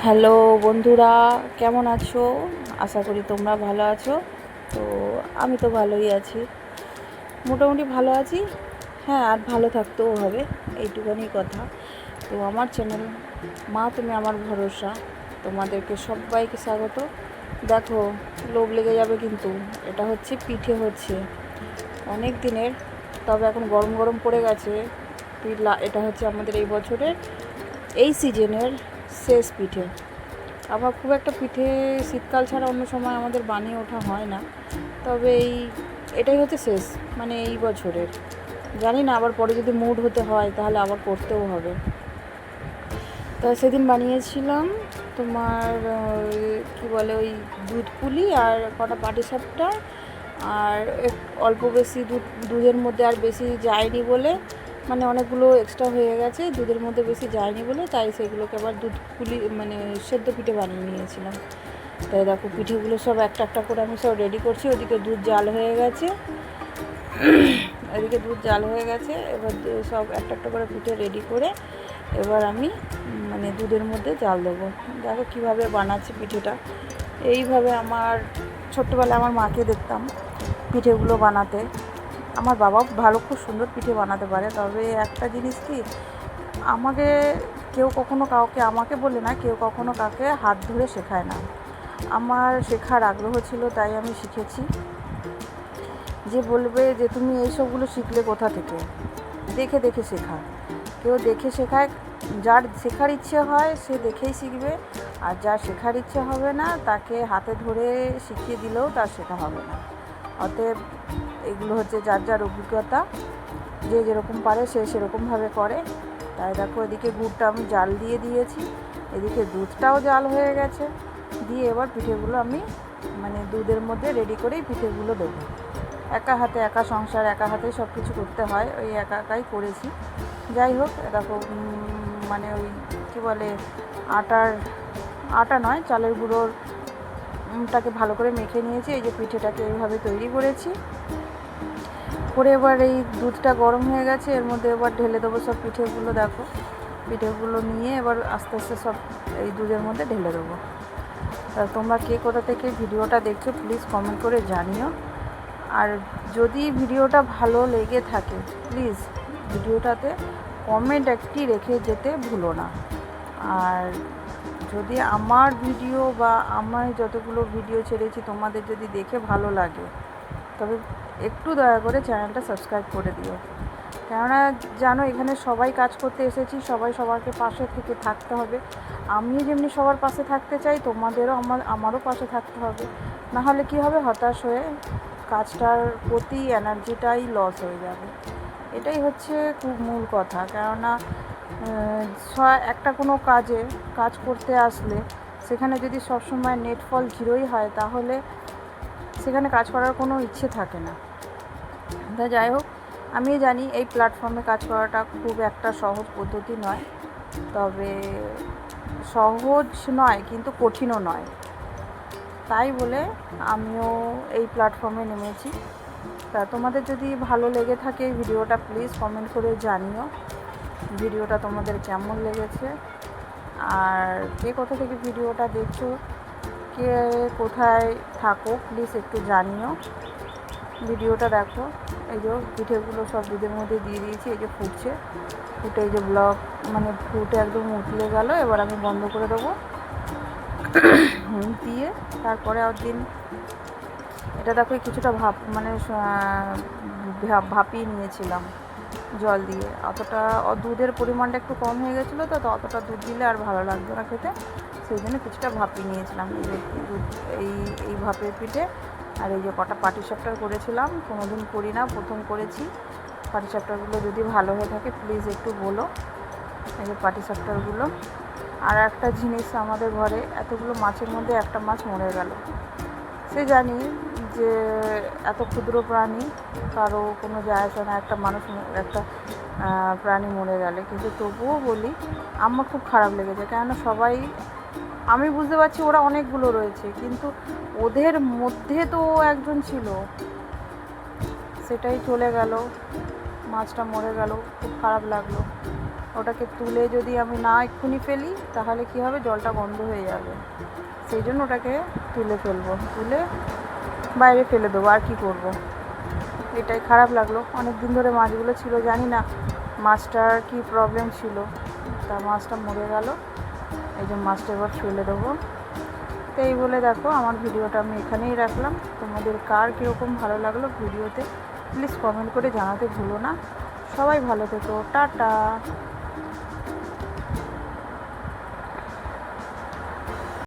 Hello বন্ধুরা, কেমন আছো? আশা করি তোমরা ভালো আছো। তো আমি তো ভালোই আছি, মোটামুটি ভালো আছি। হ্যাঁ, আর ভালো থাকতেও হবে, এইটুখানি কথা। তো আমার চ্যানেল মা তুমি আমার ভরসা, তোমাদেরকে সবাইকে স্বাগত। দেখো, লোভ লেগে যাবে কিন্তু এটা হচ্ছে পিঠে, হচ্ছে অনেক দিনের, তবে এখন গরম গরম পড়ে গেছে। এটা হচ্ছে আমাদের এই বছরের এই সিজনের শেষ পিঠে। আবার খুব একটা পিঠে শীতকাল ছাড়া অন্য সময় আমাদের বানিয়ে ওঠা হয় না, তবে এটাই হচ্ছে শেষ, মানে এই বছরের। জানি না আবার পরে যদি মুড হতে হয় তাহলে আবার করতেও হবে। তা সেদিন বানিয়েছিলাম তোমার কি বলে, ওই দুধ পুলি আর কটা পাটিসাপটা, আর অল্প বেশি দুধের মধ্যে আর বেশি যায়নি বলে, মানে অনেকগুলো এক্সট্রা হয়ে গেছে, দুধের মধ্যে বেশি যায়নি বলে, তাই সেগুলোকে আবার দুধ পুলি মানে সেদ্ধ পিঠে বানিয়ে নিয়েছিলাম। তাই দেখো, পিঠেগুলো সব একটা একটা করে আমি সব রেডি করছি। ওদিকে দুধ জাল হয়ে গেছে, এবার সব একটা একটা করে পিঠে রেডি করে এবার আমি মানে দুধের মধ্যে জাল দেবো। দেখো কীভাবে বানাচ্ছি পিঠেটা। এইভাবে আমার ছোট্টবেলায় আমার মাকে দেখতাম পিঠেগুলো বানাতে। আমার বাবা খুব সুন্দর পিঠে বানাতে পারে, তবে একটা জিনিস কি, আমাকে কেউ কখনো কাউকে, আমাকে বলে না, কেউ কখনো কাউকে হাত ধরে শেখায় না। আমার শেখার আগ্রহ ছিল, তাই আমি শিখেছি। যে বলবে যে তুমি এইসবগুলো শিখলে কোথা থেকে, দেখে দেখে শেখা। কেউ দেখে শেখায়, যার শেখার ইচ্ছে হয় সে দেখেই শিখবে, আর যার শেখার ইচ্ছে হবে না তাকে হাতে ধরে শিখিয়ে দিলেও তার শেখা হবে না। অতএব এগুলো হচ্ছে যার যার অভিজ্ঞতা, যে যেরকম পারে সে সেরকমভাবে করে। তাই দেখো, এদিকে গুড়টা আমি জাল দিয়ে দিয়েছি, এদিকে দুধটাও জাল হয়ে গেছে। দিয়ে এবার পিঠেগুলো আমি মানে দুধের মধ্যে রেডি করেই পিঠেগুলো দেবো। একা হাতে, একা সংসার, একা হাতে সব কিছু করতে হয়, ওই একা একাই করেছি। যাই হোক, দেখো মানে ওই কী বলে, আটা নয়, চালের গুঁড়োটাকে ভালো করে মেখে নিয়েছি। এই যে পিঠেটাকে এইভাবে তৈরি করেছি করে, এবার এই দুধটা গরম হয়ে গেছে, এর মধ্যে এবার ঢেলে দেবো সব পিঠেগুলো। দেখো, পিঠেগুলো নিয়ে এবার আস্তে আস্তে সব এই দুধের মধ্যে ঢেলে দেবো। তা তোমরা কে কোথা থেকে ভিডিওটা দেখছো প্লিজ কমেন্ট করে জানিও। আর যদি ভিডিওটা ভালো লেগে থাকে প্লিজ ভিডিওটাতে কমেন্ট একটি রেখে যেতে ভুলো না। আর যদি আমার ভিডিও বা আমি যতগুলো ভিডিও ছেড়েছি তোমাদের যদি দেখে ভালো লাগে, তবে একটু দয়া করে চ্যানেলটা সাবস্ক্রাইব করে দিও। কেননা জানো, এখানে সবাই কাজ করতে এসেছি, সবাই সবারকে পাশে থেকে থাকতে হবে। আমি যেমনি সবার পাশে থাকতে চাই, তোমাদেরও আমারও পাশে থাকতে হবে। না হলে কী হবে, হতাশ হয়ে কাজটার প্রতি এনার্জিটাই লস হয়ে যাবে। এটাই হচ্ছে খুব মূল কথা। কেননা একটা কোনো কাজ করতে আসলে সেখানে যদি সবসময় নেট ফল জিরোই হয়, তাহলে সেখানে কাজ করার কোনো ইচ্ছে থাকে না। তা যাই হোক, আমি জানি এই প্ল্যাটফর্মে কাজ করাটা খুব একটা সহজ পদ্ধতি নয়, তবে সহজ নয় কিন্তু কঠিনও নয়। তাই বলে আমিও এই প্ল্যাটফর্মে নেমেছি। তা তোমাদের যদি ভালো লেগে থাকে এই ভিডিওটা প্লিজ কমেন্ট করে জানিও ভিডিওটা তোমাদের কেমন লেগেছে। আর কে কোথা থেকে ভিডিওটা দেখছো, কে কোথায় থাকো প্লিজ একটু জানিও। ভিডিওটা দেখো, এই যে পিঠেগুলো সব দুধের মধ্যে দিয়ে দিয়েছি, এই যে ফুটে এই যে মানে ফুটে একদম উতলে গেল। এবার আমি বন্ধ করে দেবো দিয়ে তারপরে একদিন এটা দেখো কিছুটা ভাপিয়ে নিয়েছিলাম জল দিয়ে। দুধের পরিমাণটা একটু কম হয়ে গেছিলো, তো অতটা দুধ দিলে আর ভালো লাগতো না খেতে, সেই জন্য কিছুটা ভাপিয়ে নিয়েছিলাম। এই ভাপের পিঠে আর এই যে কটা পাটিসাপটা করেছিলাম, কোনো দিন করি না, প্রথম করেছি। পাটিসাপটাগুলো যদি ভালো হয়ে থাকে প্লিজ একটু বলো। এই যে পাটিসাপটাগুলো। আর একটা জিনিস, আমাদের ঘরে এতগুলো মাছের মধ্যে একটা মাছ মরে গেল। সে জানি যে এত ক্ষুদ্র প্রাণী কারো কোনো যায় আসে না, একটা প্রাণী মরে গেলে, কিন্তু তবুও বলি আমার খুব খারাপ লেগেছে। কেননা আমি বুঝতে পারছি ওরা অনেকগুলো রয়েছে, কিন্তু ওদের মধ্যে তো একজন ছিল, সেটাই চলে গেল, মাছটা মরে গেল, খুব খারাপ লাগলো। ওটাকে তুলে যদি আমি না এক্ষুনি ফেলি তাহলে কি হবে, জলটা গন্ধ হয়ে যাবে। সেই জন্য ওটাকে তুলে ফেলবো, তুলে বাইরে ফেলে দেবো। আর কি করব, এটাই খারাপ লাগলো। অনেক দিন ধরে মাছগুলো ছিল, জানি না মাছটার কি প্রবলেম ছিল, তা মাছটা মরে গেল। এই যে মাছটা এবার ফেলে দেবো। তো এই বলে দেখো আমার ভিডিওটা আমি এখানেই রাখলাম। তোমাদের কার কীরকম ভালো লাগলো ভিডিওতে প্লিজ কমেন্ট করে জানাতে ভুলো না। সবাই ভালো থেকো, টাটা।